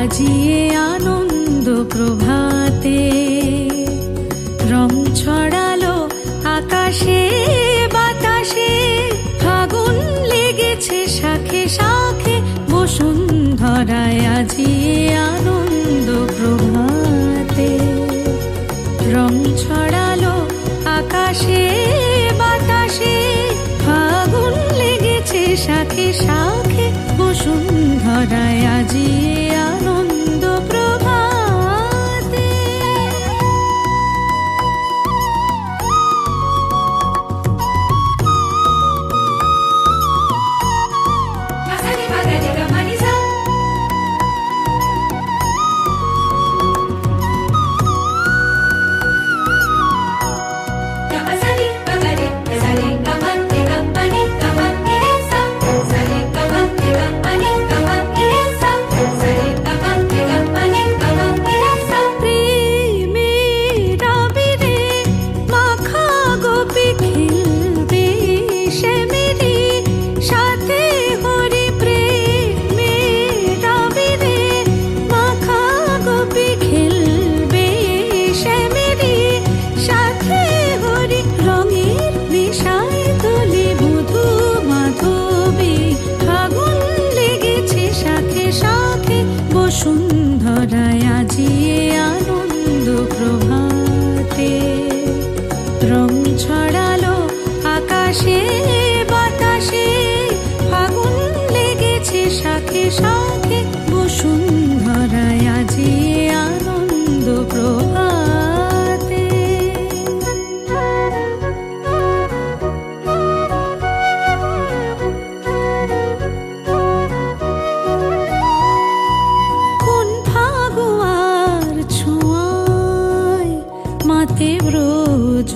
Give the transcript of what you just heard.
আজিয়ে আনন্দ প্রভাতে রং ছড়ালো আকাশে বাতাসে, ফাগুন লেগেছে শাখে শাখে বসুন্ধরায়। আজিয়ে আনন্দ প্রভাতে রং ছড়ালো আকাশে বাতাসে, ফাগুন লেগেছে শাখে শাখে বসুন্ধরায়। আজিয়ে আনন্দ প্রভাতে। বসুন্ধরায় আজিয়ে আনন্দ প্রভাতে রং ছড়ালো আকাশে বাতাসে, ফাগুন লেগেছে শাখে শাখে বসুন্ধরায়। আজিয়ে আনন্দ প্রভাতে। মাতে ব্রজ